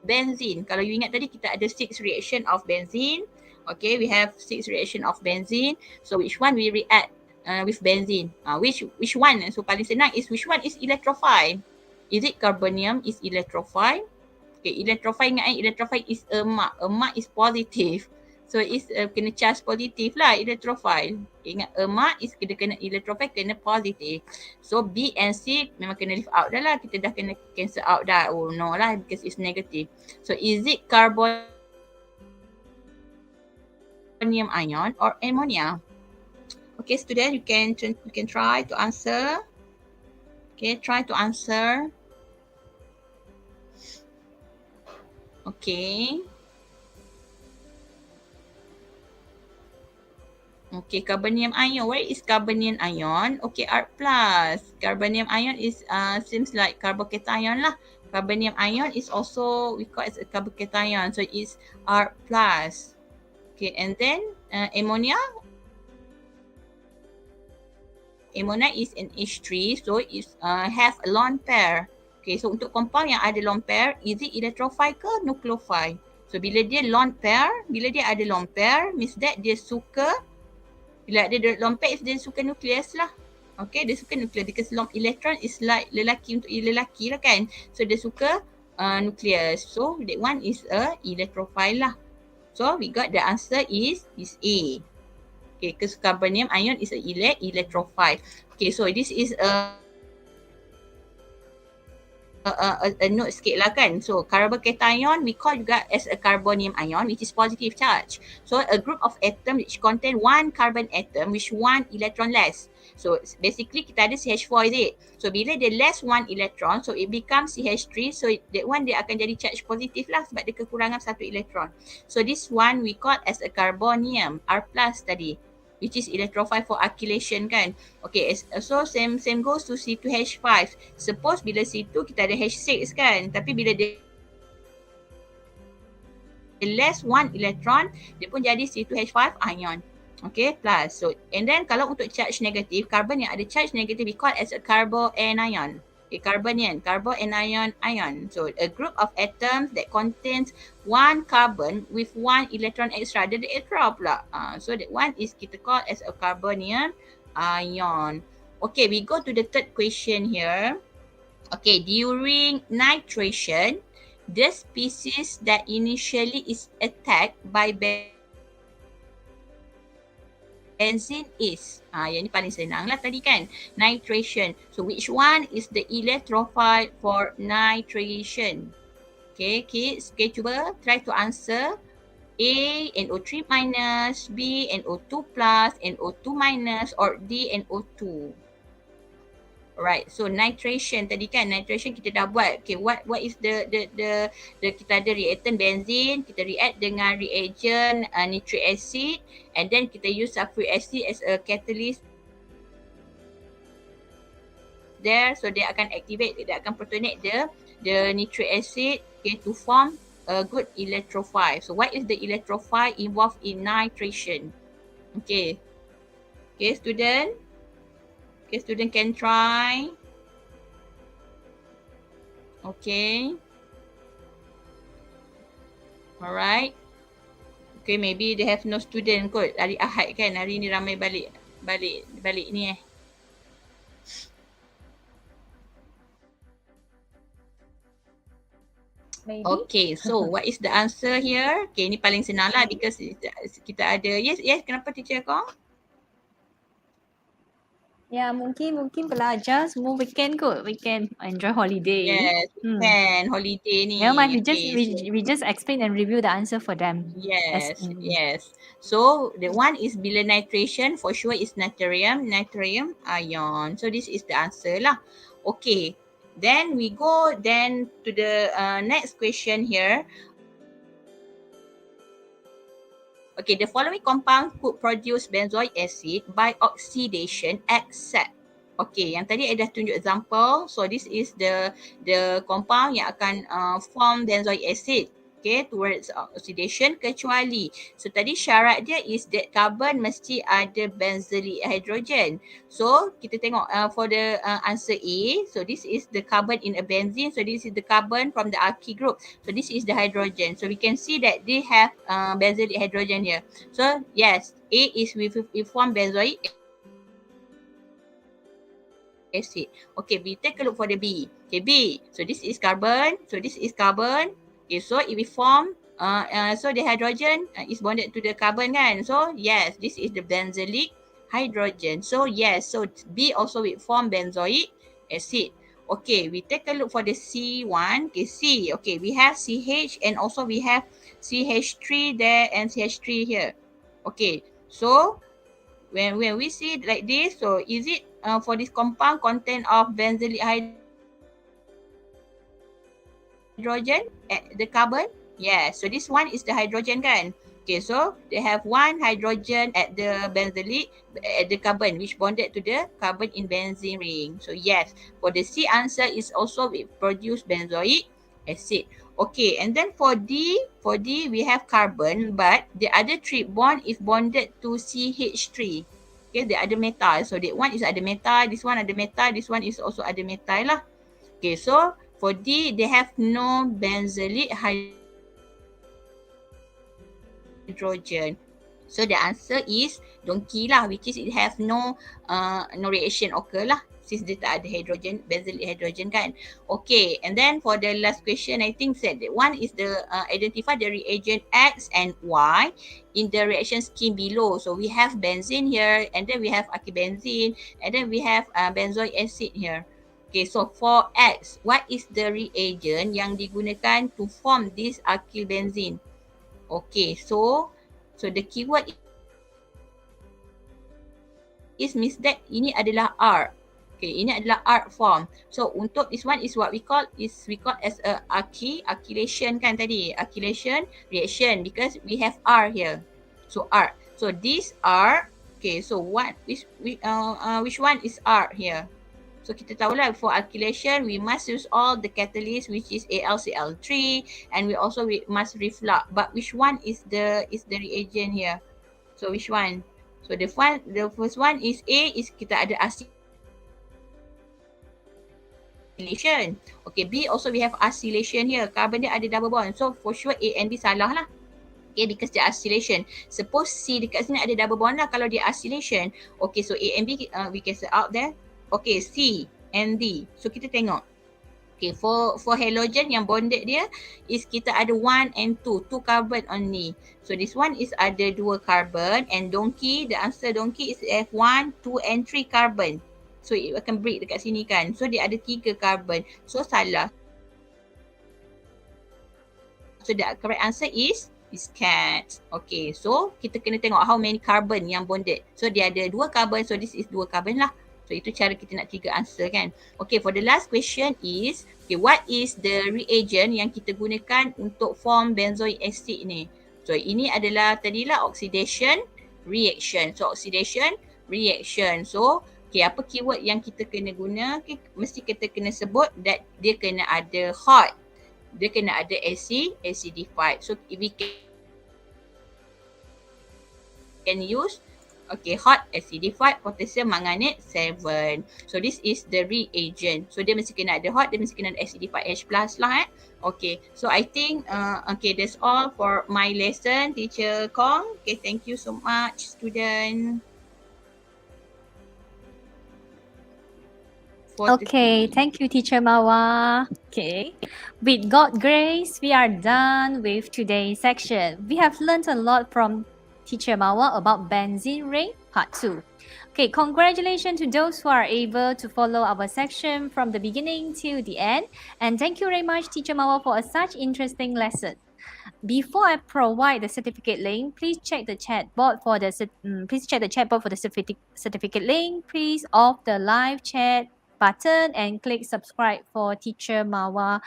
benzene? Kalau you ingat tadi kita ada 6 reaction of benzene. Okay, we have 6 reaction of benzene. So which one we react with benzene? Which one? So paling senang is which one is electrophile? Is it carbonium is electrophile? Okay, electrophile ingat electrophile is emak. Emak is positive. So it's kena charge positif lah electrophile. Ingat emak is kena electrophile kena positif. So B and C memang kena leave out dah lah. Kita dah kena cancel out dah. Oh no lah because it's negative. So is it carbonium ion or ammonia? Okay student, you can try to answer. Okay, try to answer. Okay. Okay, carbonium ion. Where is carbonium ion? Okay, Art plus. Carbonium ion is seems like carbocation lah. Carbonium ion is also we call it a carbocation. So it's Art plus. Okay, and then ammonia. Ammonia is an H3, so it have a lone pair. Okay, so untuk compound yang ada lone pair, is it electrophile ke nucleophile? So bila dia lone pair, bila dia ada lone pair, means that dia suka. Bila ada lone pair, dia suka nukleus lah. Okay, dia suka nukleus because electron is like lelaki untuk lelaki lah kan. So dia suka nukleus. So that one is a electrophile lah. So we got the answer is A. Okay, because carbonium ion is a electrophile. Okay, so this is a note sikit lah kan. So carbocation we call juga as a carbonium ion which is positive charge. So a group of atom which contain one carbon atom which one electron less. So basically kita ada CH4 is it. So bila dia less one electron, so it becomes CH3. So that one dia akan jadi charge positif lah sebab dia kekurangan satu elektron. So this one we call as a carbonium R plus tadi, which is electrophile for alkylation kan. Okay, so same goes to C2H5. Suppose bila C2 kita ada H6 kan, tapi bila dia less one electron, dia pun jadi C2H5 ion. Okay, plus. So, and then kalau untuk charge negative, carbon yang ada charge negative we call as a carbanion. Okay, carbanion ion. So, a group of atoms that contains one carbon with one electron extra. Dia ada extra pula. So, that one is kita call as a carbanion ion. Okay, we go to the third question here. Okay, during nitration, the species that initially is attacked by benzene is. Yang ni paling senang lah tadi kan. Nitration. So which one is the electrophile for nitration? Okay kids, okay cuba try to answer. A, NO3 minus, B, NO2 plus, NO2 minus, or D, NO2. Alright, so nitration tadi kan, nitration kita dah buat. Okay, what is the kita ada reactant benzene, kita react dengan reagent nitric acid, and then kita use sulfuric acid as a catalyst there, so dia akan activate, dia akan protonate the nitric acid, okay, to form a good electrophile. So what is the electrophile involved in nitration? Okay, okay student. Okay, student can try. Okay. Alright. Okay, maybe they have no student kot. Hari Ahad kan, hari ni ramai balik ni . Maybe. Okay, so what is the answer here? Okay, ni paling senang lah because kita ada, yes, kenapa teacher kau? Ya, mungkin pelajar semua weekend kot. Weekend enjoy holiday. Yes, kan holiday ni. Never mind, Okay, we just explain and review the answer for them. Yes, yes. So the one is bila nitration for sure is natrium ion. So this is the answer lah. Okay. Then we go then to the next question here. Okay, the following compound could produce benzoic acid by oxidation except. Okay, yang tadi I dah tunjuk example. So this is the compound yang akan form benzoic acid. Okay, towards oxidation kecuali. So tadi syarat dia is that carbon mesti ada benzylic hydrogen. So kita tengok for the answer A. So this is the carbon in a benzene. So this is the carbon from the alkyl group. So this is the hydrogen. So we can see that they have benzylic hydrogen here. So yes, A is we form benzoic acid. Okay, we take a look for the B. Okay, B. So this is carbon. So this is carbon. Okay, so if we form, so the hydrogen is bonded to the carbon kan. So yes, this is the benzylic hydrogen. So yes, so B also will form benzoic acid. Okay, we take a look for the C1. Okay, C. Okay, we have CH and also we have CH3 there and CH3 here. Okay, so when we see it like this, so is it for this compound content of benzylic hydrogen at the carbon? Yeah, so this one is the hydrogen kan. Okay, so they have one hydrogen at the benzylic, at the carbon which bonded to the carbon in benzene ring. So yes, for the C answer is also we produce benzoic acid. Okay, and then for D we have carbon but the other trip bond is bonded to CH3. Okay, the other metal. So that one is other metal, this one ada metal, this one is also other metal lah. Okay, so for D, they have no benzylic hydrogen. So the answer is donkey lah, which is it have no reaction occur lah, since dia tak ada hydrogen, benzylic hydrogen kan. Okay, and then for the last question, I think said that one is the identify the reagent X and Y in the reaction scheme below. So we have benzene here, and then we have alkylbenzene, and then we have benzoic acid here. Okay, so for X, what is the reagent yang digunakan to form this alkylbenzene? Okay, so the keyword is means that ini adalah R. Okay, ini adalah R form. So untuk this one is what we call as a alkylation kan tadi, alkylation reaction because we have R here. So R. So this R. Okay, so which one is R here? So kita tahulah for alkylation we must use all the catalyst which is AlCl3 and we must reflux. But which one is the reagent here? So which one? So the first one is A is kita ada acylation. Okay, B also we have acylation here. Carbon dia ada double bond. So for sure A and B salah lah. Okay, because the acylation. Suppose C dekat sini ada double bond lah kalau dia acylation. Okay, so A and B we cancel out there. Okay, C and D. So kita tengok. Okay, for halogen yang bonded dia is kita ada 1 and 2 carbon only. So this one is ada 2 carbon, and donkey, the answer donkey is have 1, 2 and 3 carbon. So it akan break dekat sini kan. So dia ada 3 carbon. So salah. So the correct answer is cat. Okay, so kita kena tengok how many carbon yang bonded. So dia ada 2 carbon, so this is 2 carbon lah. So itu cara kita nak 3 answer kan. Okay, for the last question is, okay, what is the reagent yang kita gunakan untuk form benzoic acid ni? So ini adalah tadilah oxidation, reaction. So oxidation, reaction. So okay, apa keyword yang kita kena guna? Okay, mesti kita kena sebut that dia kena ada hot. Dia kena ada acidified. So if we can use hot acidified potassium manganate 7. So this is the reagent. So dia mesti kena ada hot, dia mesti kena ada acidified H+ lah Okay, so I think that's all for my lesson, Teacher Kong. Okay, thank you so much, student. Okay, thank you, Teacher Mawar. Okay, with God's grace, we are done with today's section. We have learned a lot from Teacher Mawar about benzene ring part 2. Okay, congratulations to those who are able to follow our section from the beginning till the end, and thank you very much, Teacher Mawar, for such interesting lesson. Before I provide the certificate link, please check the chat board for the certificate link. Please off the live chat button and click subscribe for Teacher Mawar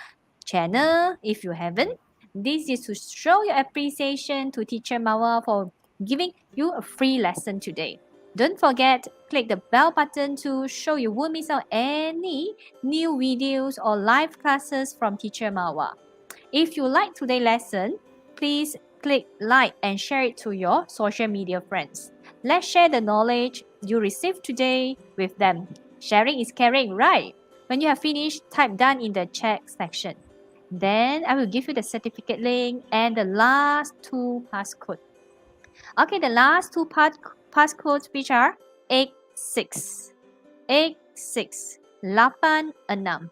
channel if you haven't. This is to show your appreciation to Teacher Mawar for giving you a free lesson today. Don't forget, click the bell button to show you won't miss out any new videos or live classes from Teacher Mawar. If you like today's lesson, please click like and share it to your social media friends. Let's share the knowledge you received today with them. Sharing is caring, right? When you have finished, type done in the chat section. Then I will give you the certificate link and the last 2 passcodes. Okay, the last 2 passcodes which are 86, 86, 86.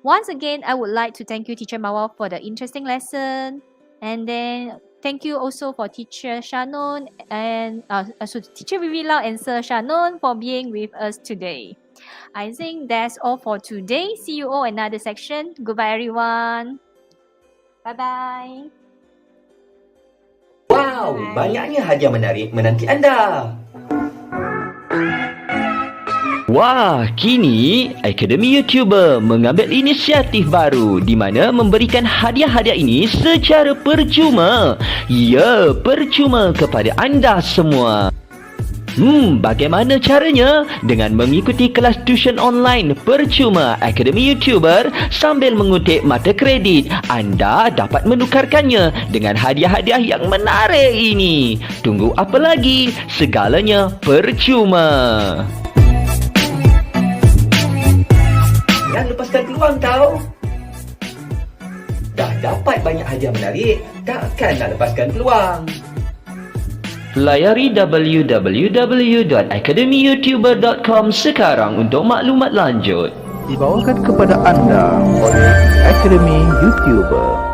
Once again, I would like to thank you, Teacher Mawar, for the interesting lesson. And then thank you also for Teacher Shannon and Teacher Vivila and Sir Shannon for being with us today. I think that's all for today. See you all in another section. Goodbye, everyone. Bye-bye. Wow, banyaknya hadiah menarik menanti anda. Wah, kini Akademi YouTuber mengambil inisiatif baru di mana memberikan hadiah-hadiah ini secara percuma. Ya, percuma kepada anda semua. Bagaimana caranya? Dengan mengikuti kelas tuition online percuma Akademi YouTuber sambil mengutip mata kredit, anda dapat menukarkannya dengan hadiah-hadiah yang menarik ini. Tunggu apa lagi? Segalanya percuma. Jangan lepaskan peluang tau. Dah dapat banyak hadiah menarik, takkan nak lepaskan peluang. Layari www.academyyoutuber.com sekarang untuk maklumat lanjut. Dibawakan kepada anda oleh Akademi YouTuber.